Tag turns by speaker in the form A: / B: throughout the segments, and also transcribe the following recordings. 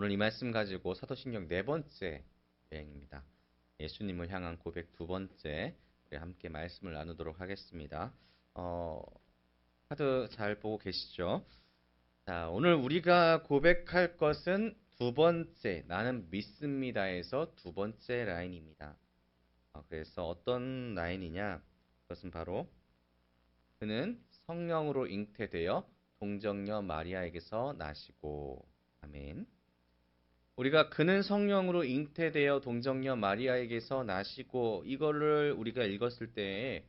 A: 오늘 이 말씀 가지고 사도신경 네 번째 여행입니다. 예수님을 향한 고백 두 번째, 우리 함께 말씀을 나누도록 하겠습니다. 카드 잘 보고 계시죠? 자, 오늘 우리가 고백할 것은 두 번째, 나는 믿습니다에서 두 번째 라인입니다. 그래서 어떤 라인이냐? 그것은 바로 그는 성령으로 잉태되어 동정녀 마리아에게서 나시고, 아멘. 우리가 그는 성령으로 잉태되어 동정녀 마리아에게서 나시고, 이거를 우리가 읽었을 때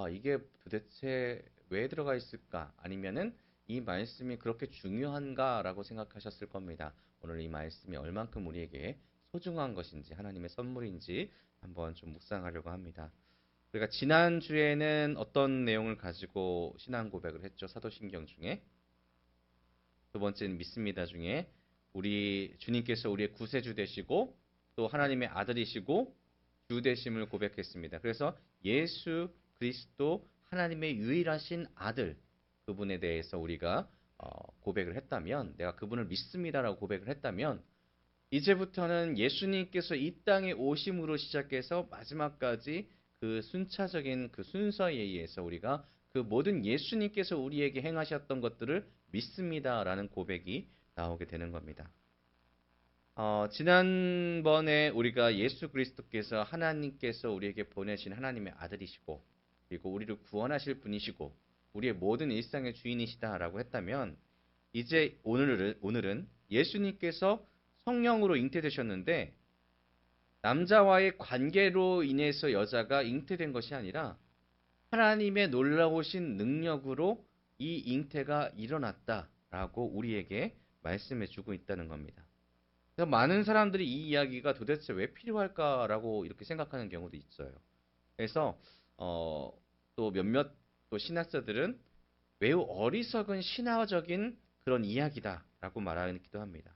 A: 이게 도대체 왜 들어가 있을까? 아니면은 이 말씀이 그렇게 중요한가라고 생각하셨을 겁니다. 오늘 이 말씀이 얼만큼 우리에게 소중한 것인지, 하나님의 선물인지 한번 좀 묵상하려고 합니다. 우리가 지난주에는 어떤 내용을 가지고 신앙 고백을 했죠? 사도신경 중에. 두 번째는 믿습니다 중에 우리 주님께서 우리의 구세주 되시고 또 하나님의 아들이시고 주 되심을 고백했습니다. 그래서 예수 그리스도 하나님의 유일하신 아들, 그분에 대해서 우리가 고백을 했다면, 내가 그분을 믿습니다라고 고백을 했다면, 이제부터는 예수님께서 이 땅에 오심으로 시작해서 마지막까지 그 순차적인 그 순서에 의해서 우리가 그 모든 예수님께서 우리에게 행하셨던 것들을 믿습니다라는 고백이 나오게 되는 겁니다. 지난번에 우리가 예수 그리스도께서 하나님께서 우리에게 보내신 하나님의 아들이시고, 그리고 우리를 구원하실 분이시고 우리의 모든 일상의 주인이시다라고 했다면, 이제 오늘은 예수님께서 성령으로 잉태되셨는데 남자와의 관계로 인해서 여자가 잉태된 것이 아니라 하나님의 놀라우신 능력으로 이 잉태가 일어났다라고 우리에게 말씀해 주고 있다는 겁니다. 그래서 많은 사람들이 이 이야기가 도대체 왜 필요할까라고 이렇게 생각하는 경우도 있어요. 그래서 또 몇몇 또 신학자들은 매우 어리석은 신화적인 그런 이야기다라고 말하기도 합니다.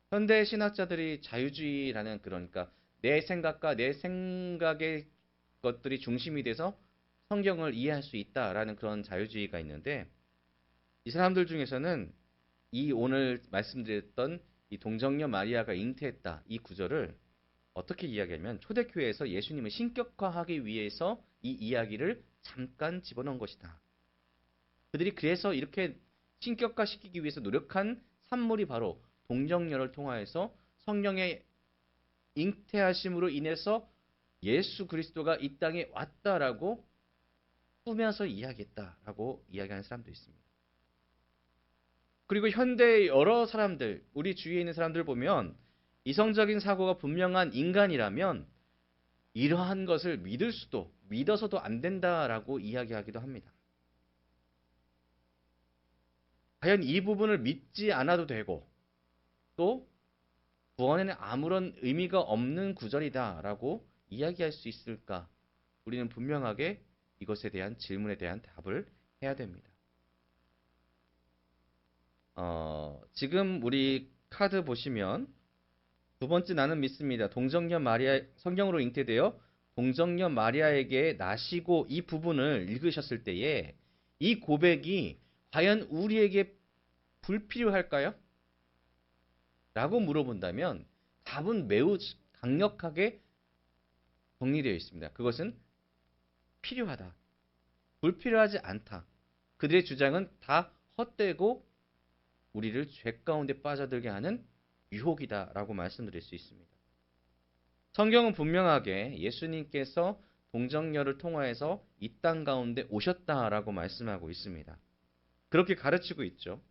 A: 현대 신학자들이 자유주의라는, 그러니까 내 생각과 내 생각의 것들이 중심이 돼서 성경을 이해할 수 있다라는 그런 자유주의가 있는데, 이 사람들 중에서는 이 오늘 말씀드렸던 이 동정녀 마리아가 잉태했다 이 구절을 어떻게 이야기하면, 초대교회에서 예수님을 신격화하기 위해서 이 이야기를 잠깐 집어넣은 것이다. 그들이 그래서 이렇게 신격화시키기 위해서 노력한 산물이 바로 동정녀를 통하여서 성령의 잉태하심으로 인해서 예수 그리스도가 이 땅에 왔다라고 꾸며서 이야기했다라고 이야기하는 사람도 있습니다. 그리고 현대의 여러 사람들, 우리 주위에 있는 사람들 보면 이성적인 사고가 분명한 인간이라면 이러한 것을 믿어서도 안 된다라고 이야기하기도 합니다. 과연 이 부분을 믿지 않아도 되고 또 구원에는 아무런 의미가 없는 구절이다라고 이야기할 수 있을까? 우리는 분명하게 이것에 대한 질문에 대한 답을 해야 됩니다. 지금 우리 카드 보시면 두 번째 나는 믿습니다. 동정녀 마리아, 성경으로 잉태되어 동정녀 마리아에게 나시고, 이 부분을 읽으셨을 때에 이 고백이 과연 우리에게 불필요할까요? 라고 물어본다면 답은 매우 강력하게 정리되어 있습니다. 그것은 필요하다. 불필요하지 않다. 그들의 주장은 다 헛되고 우리를 죄 가운데 빠져들게 하는 유혹이다라고 말씀드릴 수 있습니다. 성경은 분명하게 예수님께서 동정녀를 통하여서 이 땅 가운데 오셨다라고 말씀하고 있습니다. 그렇게 가르치고 있죠.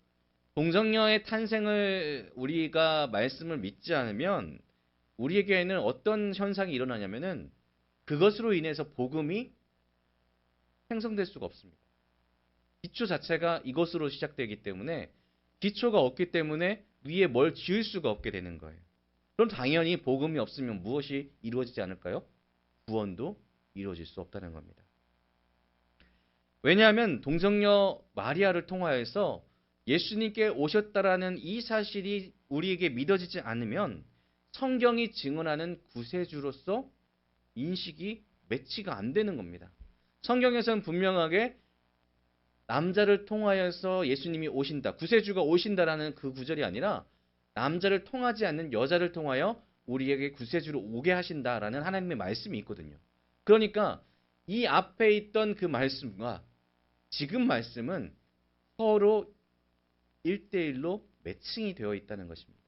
A: 동정녀의 탄생을 우리가 말씀을 믿지 않으면 우리에게는 어떤 현상이 일어나냐면은 그것으로 인해서 복음이 생성될 수가 없습니다. 기초 자체가 이것으로 시작되기 때문에, 기초가 없기 때문에 위에 뭘 지을 수가 없게 되는 거예요. 그럼 당연히 복음이 없으면 무엇이 이루어지지 않을까요? 구원도 이루어질 수 없다는 겁니다. 왜냐하면 동정녀 마리아를 통하여서 예수님께 오셨다라는 이 사실이 우리에게 믿어지지 않으면 성경이 증언하는 구세주로서 인식이 매치가 안 되는 겁니다. 성경에서는 분명하게 남자를 통하여서 예수님이 오신다, 구세주가 오신다라는 그 구절이 아니라 남자를 통하지 않는 여자를 통하여 우리에게 구세주로 오게 하신다라는 하나님의 말씀이 있거든요. 그러니까 이 앞에 있던 그 말씀과 지금 말씀은 서로 1대1로 매칭이 되어 있다는 것입니다.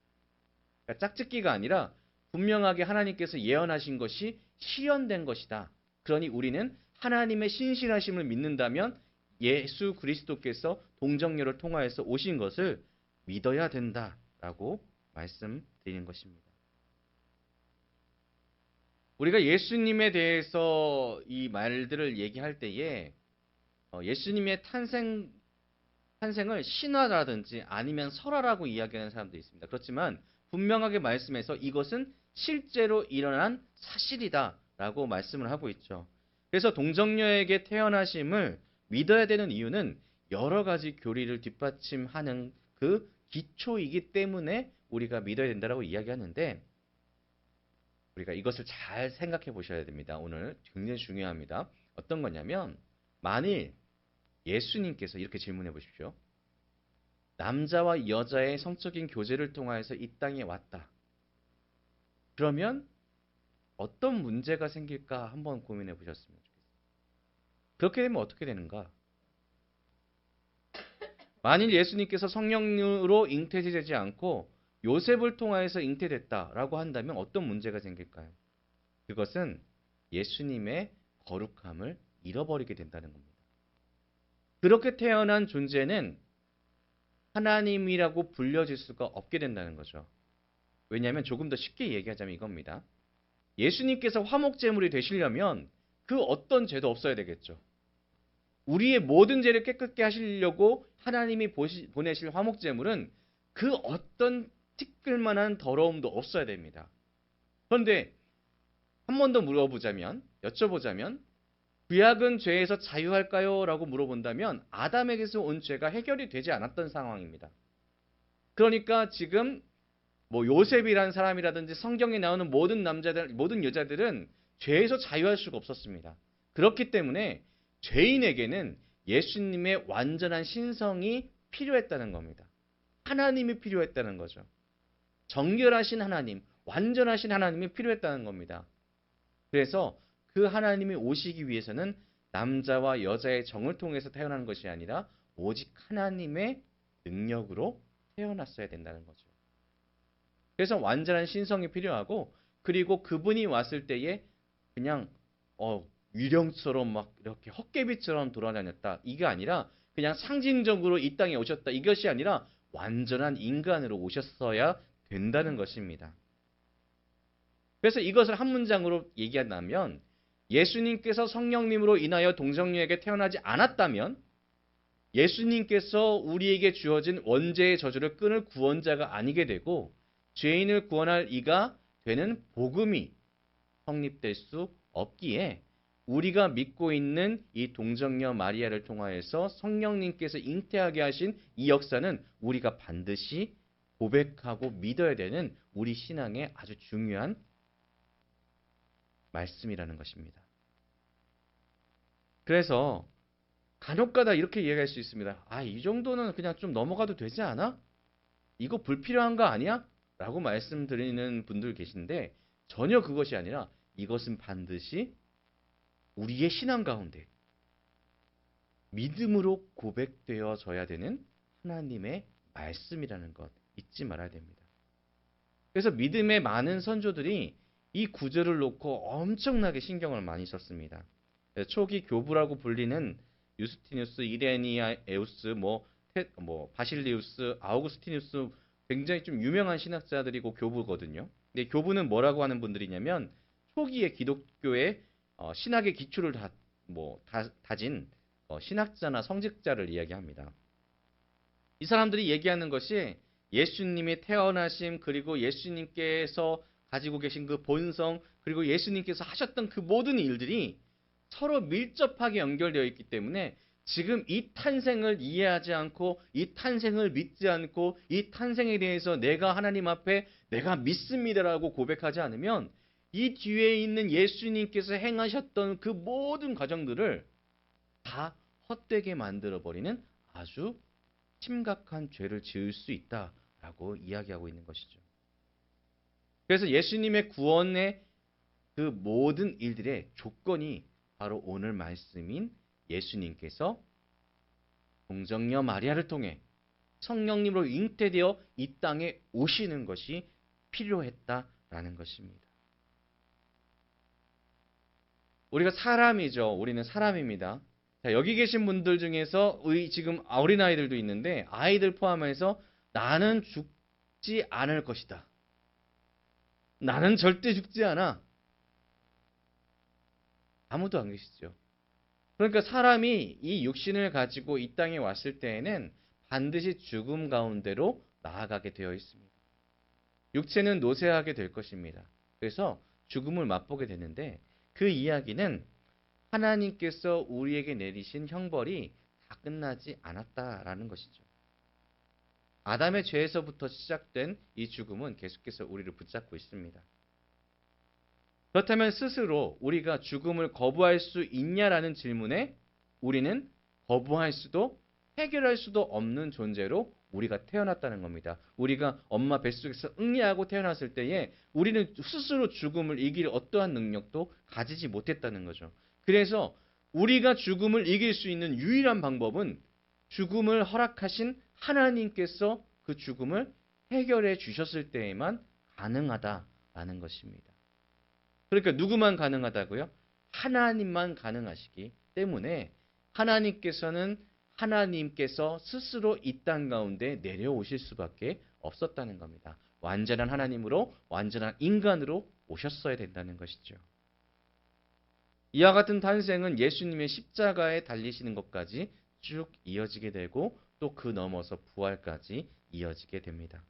A: 그러니까 짝짓기가 아니라 분명하게 하나님께서 예언하신 것이 실현된 것이다. 그러니 우리는 하나님의 신실하심을 믿는다면 예수 그리스도께서 동정녀를 통하여서 오신 것을 믿어야 된다라고 말씀드리는 것입니다. 우리가 예수님에 대해서 이 말들을 얘기할 때에 예수님의 탄생을 신화라든지 아니면 설화라고 이야기하는 사람도 있습니다. 그렇지만 분명하게 말씀해서 이것은 실제로 일어난 사실이다라고 말씀을 하고 있죠. 그래서 동정녀에게 태어나심을 믿어야 되는 이유는 여러 가지 교리를 뒷받침하는 그 기초이기 때문에 우리가 믿어야 된다라고 이야기하는데 우리가 이것을 잘 생각해 보셔야 됩니다. 오늘 굉장히 중요합니다. 어떤 거냐면 만일 예수님께서 이렇게 질문해 보십시오. 남자와 여자의 성적인 교제를 통하여서 이 땅에 왔다. 그러면 어떤 문제가 생길까 한번 고민해 보셨으면 좋겠어요. 그렇게 되면 어떻게 되는가? 만일 예수님께서 성령으로 잉태되지 않고 요셉을 통하여서 잉태됐다라고 한다면 어떤 문제가 생길까요? 그것은 예수님의 거룩함을 잃어버리게 된다는 겁니다. 그렇게 태어난 존재는 하나님이라고 불려질 수가 없게 된다는 거죠. 왜냐하면 조금 더 쉽게 얘기하자면 이겁니다. 예수님께서 화목제물이 되시려면 그 어떤 죄도 없어야 되겠죠. 우리의 모든 죄를 깨끗게 하시려고 하나님이 보내실 화목제물은 그 어떤 티끌만한 더러움도 없어야 됩니다. 그런데 한 번 더 여쭤보자면 구약은 죄에서 자유할까요? 라고 물어본다면 아담에게서 온 죄가 해결이 되지 않았던 상황입니다. 그러니까 지금 요셉이라는 사람이라든지 성경에 나오는 모든 여자들은 죄에서 자유할 수가 없었습니다. 그렇기 때문에 죄인에게는 예수님의 완전한 신성이 필요했다는 겁니다. 하나님이 필요했다는 거죠. 정결하신 하나님, 완전하신 하나님이 필요했다는 겁니다. 그래서 그 하나님이 오시기 위해서는 남자와 여자의 정을 통해서 태어난 것이 아니라 오직 하나님의 능력으로 태어났어야 된다는 거죠. 그래서 완전한 신성이 필요하고 그리고 그분이 왔을 때에 그냥 유령처럼 막 이렇게 헛개비처럼 돌아다녔다. 이게 아니라 그냥 상징적으로 이 땅에 오셨다. 이것이 아니라 완전한 인간으로 오셨어야 된다는 것입니다. 그래서 이것을 한 문장으로 얘기한다면 예수님께서 성령님으로 인하여 동정녀에게 태어나지 않았다면 예수님께서 우리에게 주어진 원죄의 저주를 끊을 구원자가 아니게 되고 죄인을 구원할 이가 되는 복음이 성립될 수 없기에 우리가 믿고 있는 이 동정녀 마리아를 통하여서 성령님께서 잉태하게 하신 이 역사는 우리가 반드시 고백하고 믿어야 되는 우리 신앙의 아주 중요한 말씀이라는 것입니다. 그래서 간혹가다 이렇게 이해할 수 있습니다. 이 정도는 그냥 좀 넘어가도 되지 않아? 이거 불필요한 거 아니야? 라고 말씀드리는 분들 계신데 전혀 그것이 아니라 이것은 반드시 우리의 신앙 가운데 믿음으로 고백되어져야 되는 하나님의 말씀이라는 것 잊지 말아야 됩니다. 그래서 믿음의 많은 선조들이 이 구절을 놓고 엄청나게 신경을 많이 썼습니다. 초기 교부라고 불리는 유스티누스, 이레니아에우스, 바실리우스, 아우구스티누스 굉장히 좀 유명한 신학자들이고 교부거든요. 근데 교부는 뭐라고 하는 분들이냐면 초기의 기독교의 신학의 기초를 다진 신학자나 성직자를 이야기합니다. 이 사람들이 얘기하는 것이 예수님의 태어나심 그리고 예수님께서 가지고 계신 그 본성 그리고 예수님께서 하셨던 그 모든 일들이 서로 밀접하게 연결되어 있기 때문에 지금 이 탄생을 이해하지 않고 이 탄생을 믿지 않고 이 탄생에 대해서 내가 하나님 앞에 내가 믿습니다라고 고백하지 않으면 이 뒤에 있는 예수님께서 행하셨던 그 모든 과정들을 다 헛되게 만들어버리는 아주 심각한 죄를 지을 수 있다라고 라고 이야기하고 있는 것이죠. 그래서 예수님의 구원의 그 모든 일들의 조건이 바로 오늘 말씀인 예수님께서 동정녀 마리아를 통해 성령님으로 잉태되어 이 땅에 오시는 것이 필요했다라는 것입니다. 우리가 사람이죠. 우리는 사람입니다. 자, 여기 계신 분들 중에서 지금 어린아이들도 있는데 아이들 포함해서 나는 죽지 않을 것이다. 나는 절대 죽지 않아. 아무도 안 계시죠. 그러니까 사람이 이 육신을 가지고 이 땅에 왔을 때에는 반드시 죽음 가운데로 나아가게 되어 있습니다. 육체는 노쇠하게 될 것입니다. 그래서 죽음을 맛보게 되는데 그 이야기는 하나님께서 우리에게 내리신 형벌이 다 끝나지 않았다라는 것이죠. 아담의 죄에서부터 시작된 이 죽음은 계속해서 우리를 붙잡고 있습니다. 그렇다면 스스로 우리가 죽음을 거부할 수 있냐라는 질문에 우리는 거부할 수도 해결할 수도 없는 존재로 우리가 태어났다는 겁니다. 우리가 엄마 뱃속에서 응애하고 태어났을 때에 우리는 스스로 죽음을 이길 어떠한 능력도 가지지 못했다는 거죠. 그래서 우리가 죽음을 이길 수 있는 유일한 방법은 죽음을 허락하신 하나님께서 그 죽음을 해결해 주셨을 때에만 가능하다라는 것입니다. 그러니까 누구만 가능하다고요? 하나님만 가능하시기 때문에 하나님께서 스스로 이 땅 가운데 내려오실 수밖에 없었다는 겁니다. 완전한 하나님으로 완전한 인간으로 오셨어야 된다는 것이죠. 이와 같은 탄생은 예수님의 십자가에 달리시는 것까지 쭉 이어지게 되고 또 그 넘어서 부활까지 이어지게 됩니다.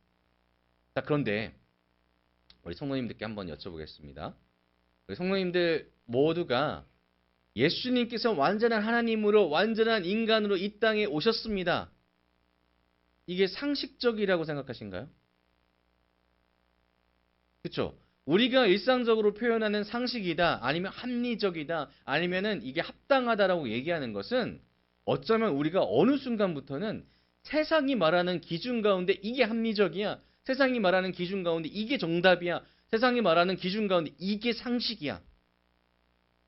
A: 자, 그런데 우리 성도님들께 한번 여쭤보겠습니다. 우리 성도님들 모두가 예수님께서 완전한 하나님으로 완전한 인간으로 이 땅에 오셨습니다. 이게 상식적이라고 생각하신가요? 그렇죠? 우리가 일상적으로 표현하는 상식이다, 아니면 합리적이다, 아니면은 이게 합당하다라고 얘기하는 것은 어쩌면 우리가 어느 순간부터는 세상이 말하는 기준 가운데 이게 합리적이야, 세상이 말하는 기준 가운데 이게 정답이야, 세상이 말하는 기준 가운데 이게 상식이야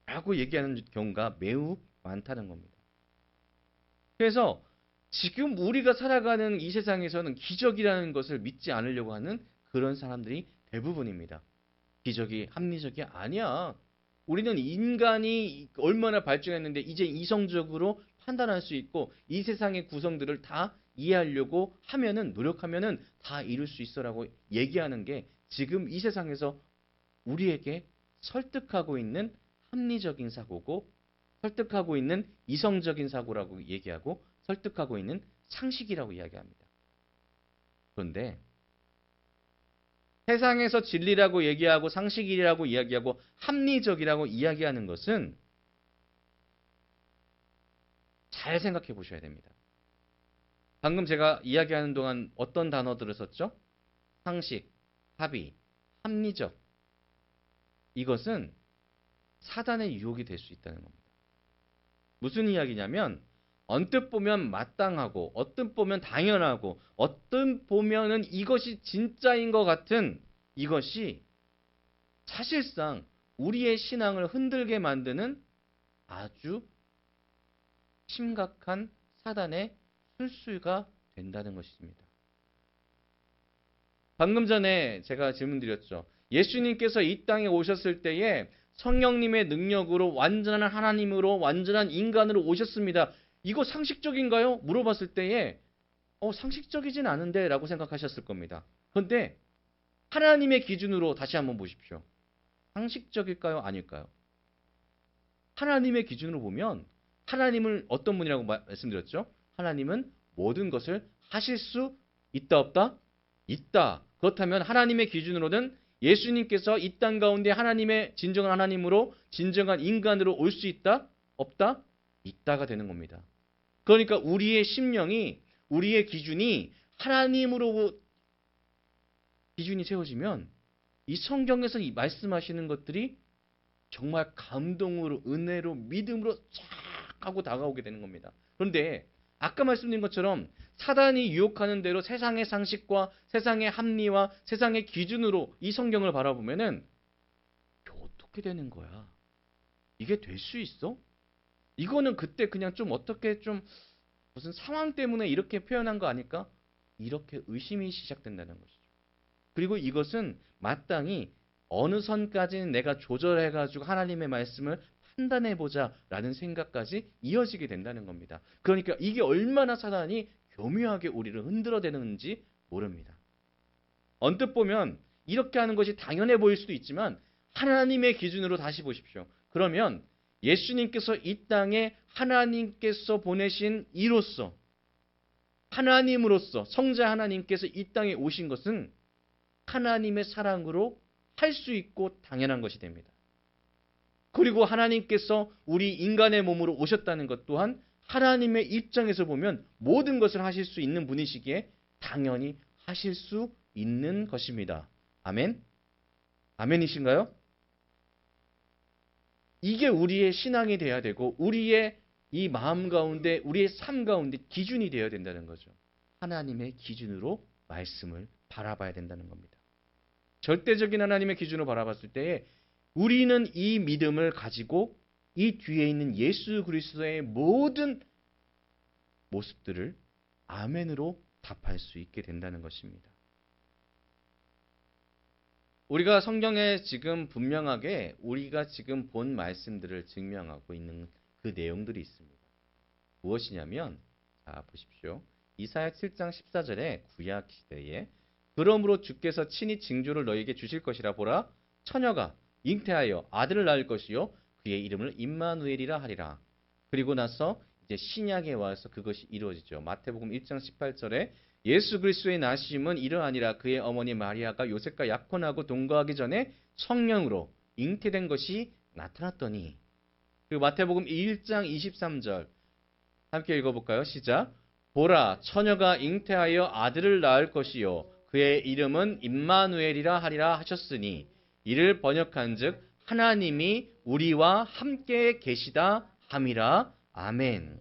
A: 라고 얘기하는 경우가 매우 많다는 겁니다. 그래서 지금 우리가 살아가는 이 세상에서는 기적이라는 것을 믿지 않으려고 하는 그런 사람들이 대부분입니다. 기적이 합리적이 아니야. 우리는 인간이 얼마나 발전했는데 이제 이성적으로 판단할 수 있고 이 세상의 구성들을 다 이해하려고 하면은 노력하면은 다 이룰 수 있어라고 얘기하는 게 지금 이 세상에서 우리에게 설득하고 있는 합리적인 사고고 설득하고 있는 이성적인 사고라고 얘기하고 설득하고 있는 상식이라고 이야기합니다. 그런데 세상에서 진리라고 얘기하고 상식이라고 이야기하고 합리적이라고 이야기하는 것은 잘 생각해 보셔야 됩니다. 방금 제가 이야기하는 동안 어떤 단어들을 썼죠? 상식, 합의, 합리적. 이것은 사단의 유혹이 될 수 있다는 겁니다. 무슨 이야기냐면 언뜻 보면 마땅하고 어뜻 보면 당연하고 어뜻 보면은 이것이 진짜인 것 같은 이것이 사실상 우리의 신앙을 흔들게 만드는 아주 심각한 사단의 술수가 된다는 것입니다. 방금 전에 제가 질문드렸죠. 예수님께서 이 땅에 오셨을 때에 성령님의 능력으로 완전한 하나님으로 완전한 인간으로 오셨습니다. 이거 상식적인가요? 물어봤을 때에 상식적이진 않은데 라고 생각하셨을 겁니다. 그런데 하나님의 기준으로 다시 한번 보십시오. 상식적일까요? 아닐까요? 하나님의 기준으로 보면 하나님을 어떤 분이라고 말씀드렸죠? 하나님은 모든 것을 하실 수 있다 없다? 있다. 그렇다면 하나님의 기준으로는 예수님께서 이 땅 가운데 하나님의 진정한 하나님으로 진정한 인간으로 올 수 있다? 없다? 있다가 되는 겁니다. 그러니까 우리의 심령이 우리의 기준이 하나님으로 기준이 세워지면 이 성경에서 이 말씀하시는 것들이 정말 감동으로 은혜로 믿음으로 쫙 하고 다가오게 되는 겁니다. 그런데 아까 말씀드린 것처럼 사단이 유혹하는 대로 세상의 상식과 세상의 합리와 세상의 기준으로 이 성경을 바라보면은 어떻게 되는 거야? 이게 될 수 있어? 이거는 그때 그냥 좀 어떻게 좀 무슨 상황 때문에 이렇게 표현한 거 아닐까? 이렇게 의심이 시작된다는 것이죠. 그리고 이것은 마땅히 어느 선까지는 내가 조절해가지고 하나님의 말씀을 판단해보자라는 생각까지 이어지게 된다는 겁니다. 그러니까 이게 얼마나 사단이 교묘하게 우리를 흔들어대는지 모릅니다. 언뜻 보면 이렇게 하는 것이 당연해 보일 수도 있지만 하나님의 기준으로 다시 보십시오. 그러면 예수님께서 이 땅에 하나님께서 보내신 이로서 하나님으로서 성자 하나님께서 이 땅에 오신 것은 하나님의 사랑으로 할 수 있고 당연한 것이 됩니다. 그리고 하나님께서 우리 인간의 몸으로 오셨다는 것 또한 하나님의 입장에서 보면 모든 것을 하실 수 있는 분이시기에 당연히 하실 수 있는 것입니다. 아멘? 아멘이신가요? 이게 우리의 신앙이 돼야 되고 우리의 이 마음 가운데 우리의 삶 가운데 기준이 되어야 된다는 거죠. 하나님의 기준으로 말씀을 바라봐야 된다는 겁니다. 절대적인 하나님의 기준으로 바라봤을 때에 우리는 이 믿음을 가지고 이 뒤에 있는 예수 그리스도의 모든 모습들을 아멘으로 답할 수 있게 된다는 것입니다. 우리가 성경에 지금 분명하게 우리가 지금 본 말씀들을 증명하고 있는 그 내용들이 있습니다. 무엇이냐면 자 보십시오. 이사야 7장 14절에 구약 시대에 그러므로 주께서 친히 징조를 너희에게 주실 것이라 보라 처녀가 잉태하여 아들을 낳을 것이요 그의 이름을 임마누엘이라 하리라. 그리고 나서 이제 신약에 와서 그것이 이루어지죠. 마태복음 1장 18절에 예수 그리스도의 나심은 이러하니라 그의 어머니 마리아가 요셉과 약혼하고 동거하기 전에 성령으로 잉태된 것이 나타났더니 그리고 마태복음 1장 23절 함께 읽어볼까요? 시작. 보라 처녀가 잉태하여 아들을 낳을 것이요 그의 이름은 임마누엘이라 하리라 하셨으니 이를 번역한즉 하나님이 우리와 함께 계시다 함이라. 아멘.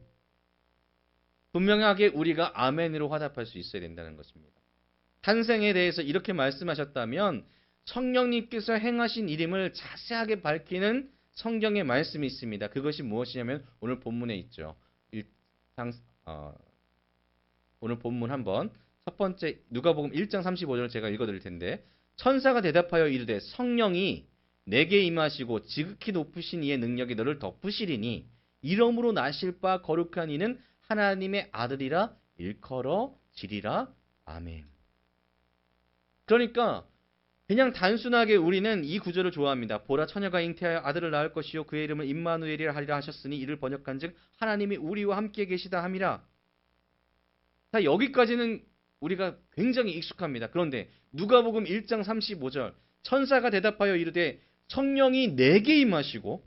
A: 분명하게 우리가 아멘으로 화답할 수 있어야 된다는 것입니다. 탄생에 대해서 이렇게 말씀하셨다면 성령님께서 행하신 일임을 자세하게 밝히는 성경의 말씀이 있습니다. 그것이 무엇이냐면 오늘 본문에 있죠. 오늘 본문 한번 첫 번째 누가복음 1장 35절을 제가 읽어드릴 텐데 천사가 대답하여 이르되 성령이 내게 임하시고 지극히 높으신 이의 능력이 너를 덮으시리니 이러므로 나실 바 거룩한 이는 하나님의 아들이라 일컬어지리라. 아멘. 그러니까 그냥 단순하게 우리는 이 구절을 좋아합니다. 보라 처녀가 잉태하여 아들을 낳을 것이요 그의 이름을 임마누엘이라 하리라 하셨으니 이를 번역한즉 하나님이 우리와 함께 계시다 함이라. 자, 여기까지는 우리가 굉장히 익숙합니다. 그런데 누가복음 1장 35절 천사가 대답하여 이르되 성령이 내게 임하시고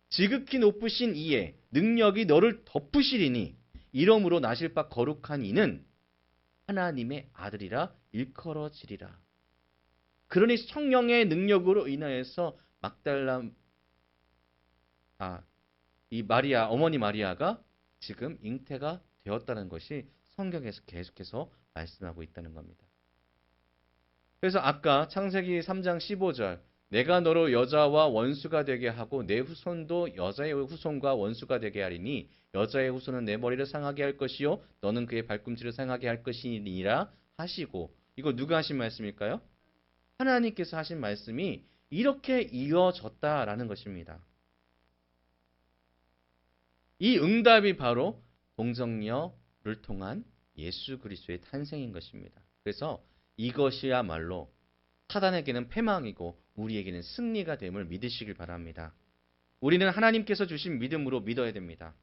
A: 지극히 높으신 이의 능력이 너를 덮으시리니 이러므로 나실 바 거룩한 이는 하나님의 아들이라 일컬어지리라. 그러니 성령의 능력으로 인하여서 이 마리아 어머니 마리아가 지금 잉태가 되었다는 것이 성경에서 계속해서 말씀하고 있다는 겁니다. 그래서 아까 창세기 3장 15절 내가 너로 여자와 원수가 되게 하고 내 후손도 여자의 후손과 원수가 되게 하리니 여자의 후손은 내 머리를 상하게 할 것이요 너는 그의 발꿈치를 상하게 할 것이니라 하시고 이거 누가 하신 말씀일까요? 하나님께서 하신 말씀이 이렇게 이어졌다라는 것입니다. 이 응답이 바로 동정녀를 통한 예수 그리스도의 탄생인 것입니다. 그래서 이것이야말로 사단에게는 패망이고 우리에게는 승리가 됨을 믿으시길 바랍니다. 우리는 하나님께서 주신 믿음으로 믿어야 됩니다.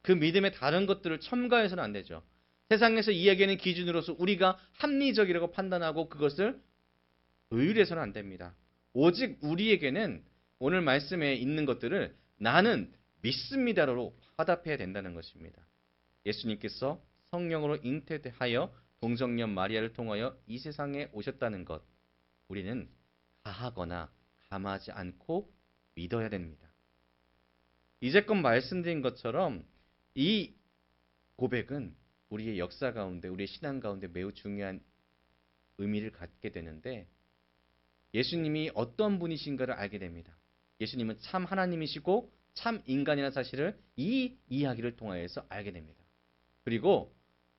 A: 그 믿음에 다른 것들을 첨가해서는 안 되죠. 세상에서 이야기하는 기준으로서 우리가 합리적이라고 판단하고 그것을 의율해서는 안 됩니다. 오직 우리에게는 오늘 말씀에 있는 것들을 나는 믿습니다로 화답해야 된다는 것입니다. 예수님께서 성령으로 잉태하여 동정녀 마리아를 통하여 이 세상에 오셨다는 것 우리는 가하거나 감하지 않고 믿어야 됩니다. 이제껏 말씀드린 것처럼 이 고백은 우리의 역사 가운데, 우리의 신앙 가운데 매우 중요한 의미를 갖게 되는데 예수님이 어떤 분이신가를 알게 됩니다. 예수님은 참 하나님이시고 참 인간이라는 사실을 이 이야기를 통하여서 알게 됩니다. 그리고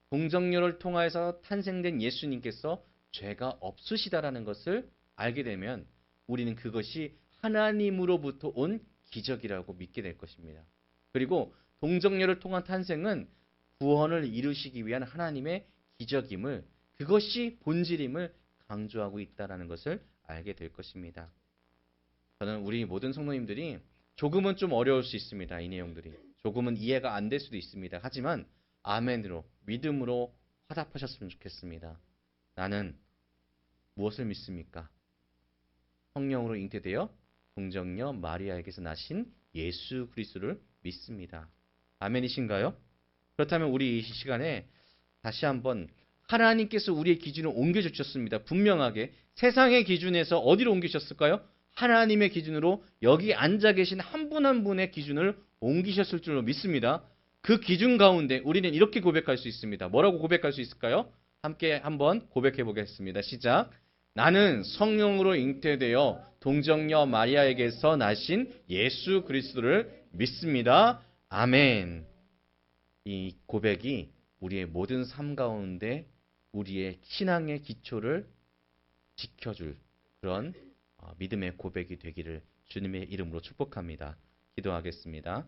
A: 동정녀를 통하여서 탄생된 예수님께서 죄가 없으시다라는 것을 알게 되면 우리는 그것이 하나님으로부터 온 기적이라고 믿게 될 것입니다. 그리고 동정녀를 통한 탄생은 구원을 이루시기 위한 하나님의 기적임을, 그것이 본질임을 강조하고 있다는 것을 알게 될 것입니다. 저는 우리 모든 성도님들이 조금은 좀 어려울 수 있습니다. 이 내용들이. 조금은 이해가 안 될 수도 있습니다. 하지만 아멘으로, 믿음으로 화답하셨으면 좋겠습니다. 나는 무엇을 믿습니까? 성령으로 잉태되어 동정녀 마리아에게서 나신 예수 그리스도를 믿습니다. 아멘이신가요? 그렇다면 우리 이 시간에 다시 한번 하나님께서 우리의 기준을 옮겨주셨습니다. 분명하게 세상의 기준에서 어디로 옮기셨을까요? 하나님의 기준으로 여기 앉아 계신 한 분 한 분의 기준을 옮기셨을 줄로 믿습니다. 그 기준 가운데 우리는 이렇게 고백할 수 있습니다. 뭐라고 고백할 수 있을까요? 함께 한번 고백해 보겠습니다. 시작. 나는 성령으로 잉태되어 동정녀 마리아에게서 나신 예수 그리스도를 믿습니다. 아멘. 이 고백이 우리의 모든 삶 가운데 우리의 신앙의 기초를 지켜줄 그런 믿음의 고백이 되기를 주님의 이름으로 축복합니다. 기도하겠습니다.